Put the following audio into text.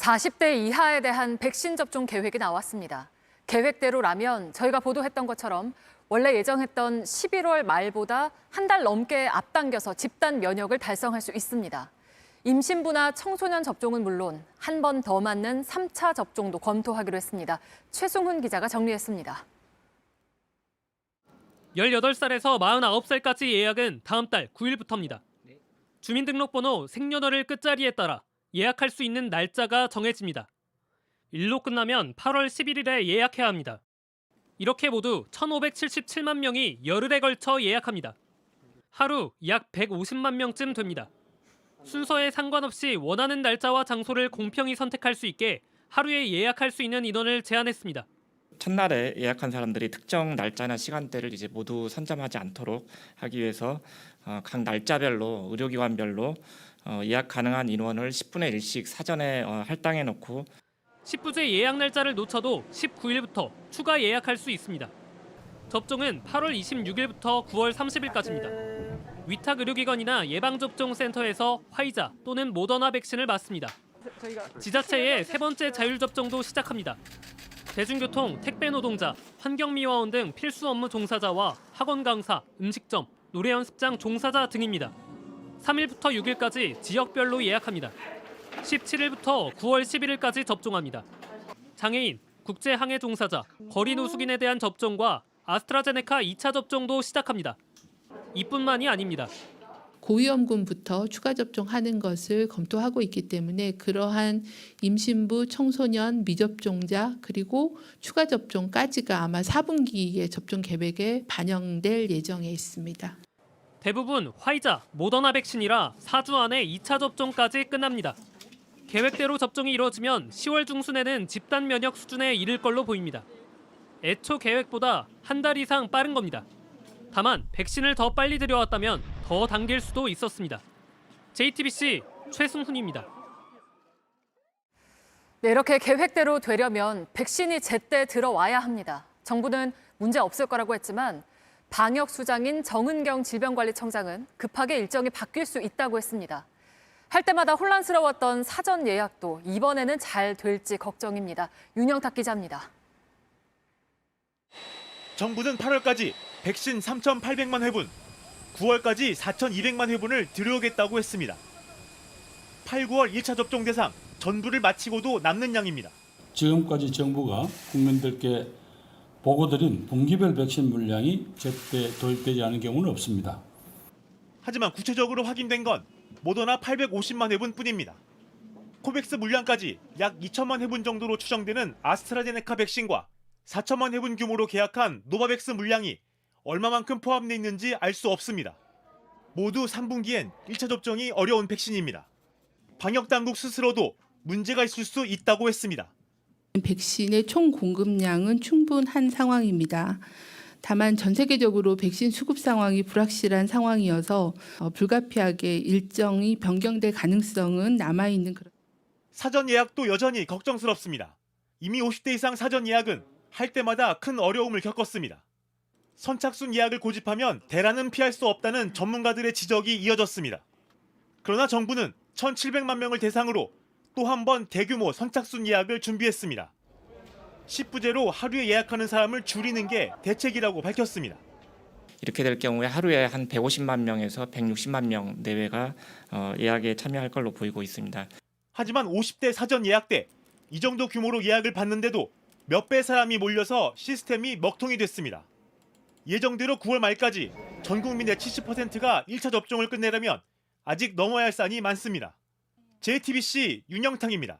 40대 이하에 대한 백신 접종 계획이 나왔습니다. 계획대로라면 저희가 보도했던 것처럼 원래 예정했던 11월 말보다 한 달 넘게 앞당겨서 집단 면역을 달성할 수 있습니다. 임신부나 청소년 접종은 물론 한 번 더 맞는 3차 접종도 검토하기로 했습니다. 최승훈 기자가 정리했습니다. 18살에서 49살까지 예약은 다음 달 9일부터입니다. 주민등록번호 생년월일 끝자리에 따라 예약할 수 있는 날짜가 정해집니다. 일로 끝나면 8월 11일에 예약해야 합니다. 이렇게 모두 1,577만 명이 열흘에 걸쳐 예약합니다. 하루 약 150만 명쯤 됩니다. 순서에 상관없이 원하는 날짜와 장소를 공평히 선택할 수 있게 하루에 예약할 수 있는 인원을 제한했습니다. 첫날에 예약한 사람들이 특정 날짜나 시간대를 이제 모두 선점하지 않도록 하기 위해서 각 날짜별로 의료기관별로 예약 가능한 인원을 10분의 1씩 사전에 할당해 놓고 10부제 예약 날짜를 놓쳐도 19일부터 추가 예약할 수 있습니다. 접종은 8월 26일부터 9월 30일까지입니다. 위탁 의료기관이나 예방접종센터에서 화이자 또는 모더나 백신을 맞습니다. 지자체의 세 번째 자율접종도 시작합니다. 대중교통, 택배 노동자, 환경미화원 등 필수 업무 종사자와 학원 강사, 음식점, 노래 연습장 종사자 등입니다. 3일부터 6일까지 지역별로 예약합니다. 17일부터 9월 11일까지 접종합니다. 장애인, 국제항해 종사자, 거리 노숙인에 대한 접종과 아스트라제네카 2차 접종도 시작합니다. 이뿐만이 아닙니다. 고위험군부터 추가 접종하는 것을 검토하고 있기 때문에 그러한 임신부, 청소년, 미접종자 그리고 추가 접종까지가 아마 4분기에 접종 계획에 반영될 예정에 있습니다. 대부분 화이자, 모더나 백신이라 4주 안에 2차 접종까지 끝납니다. 계획대로 접종이 이루어지면 10월 중순에는 집단 면역 수준에 이를 걸로 보입니다. 애초 계획보다 한 달 이상 빠른 겁니다. 다만 백신을 더 빨리 들여왔다면 더 당길 수도 있었습니다. JTBC 최승훈입니다. 네, 이렇게 계획대로 되려면 백신이 제때 들어와야 합니다. 정부는 문제 없을 거라고 했지만 방역 수장인 정은경 질병관리청장은 급하게 일정이 바뀔 수 있다고 했습니다. 할 때마다 혼란스러웠던 사전 예약도 이번에는 잘 될지 걱정입니다. 윤영탁 기자입니다. 정부는 8월까지 백신 3,800만 회분, 9월까지 4,200만 회분을 들여오겠다고 했습니다. 8, 9월 1차 접종 대상 전부를 마치고도 남는 양입니다. 지금까지 정부가 국민들께 보고드린 분기별 백신 물량이 제때 도입되지 않은 경우는 없습니다. 하지만 구체적으로 확인된 건 모더나 850만 회분뿐입니다. 코백스 물량까지 약 2천만 회분 정도로 추정되는 아스트라제네카 백신과 4천만 회분 규모로 계약한 노바백스 물량이 얼마만큼 포함되어 있는지 알 수 없습니다. 모두 3분기엔 1차 접종이 어려운 백신입니다. 방역당국 스스로도 문제가 있을 수 있다고 했습니다. 백신의 총 공급량은 충분한 상황입니다. 다만 전 세계적으로 백신 수급 상황이 불확실한 상황이어서 불가피하게 일정이 변경될 가능성은 남아있는 그런. 사전 예약도 여전히 걱정스럽습니다. 이미 50대 이상 사전 예약은 할 때마다 큰 어려움을 겪었습니다. 선착순 예약을 고집하면 대란은 피할 수 없다는 전문가들의 지적이 이어졌습니다. 그러나 정부는 1,700만 명을 대상으로 또 한 번 대규모 선착순 예약을 준비했습니다. 10부제로 하루에 예약하는 사람을 줄이는 게 대책이라고 밝혔습니다. 이렇게 될 경우에 하루에 한 150만 명에서 160만 명 내외가 예약에 참여할 걸로 보이고 있습니다. 하지만 50대 사전 예약 때 이 정도 규모로 예약을 받는데도 몇 배 사람이 몰려서 시스템이 먹통이 됐습니다. 예정대로 9월 말까지 전 국민의 70%가 1차 접종을 끝내려면 아직 넘어야 할 산이 많습니다. JTBC 윤영탁입니다.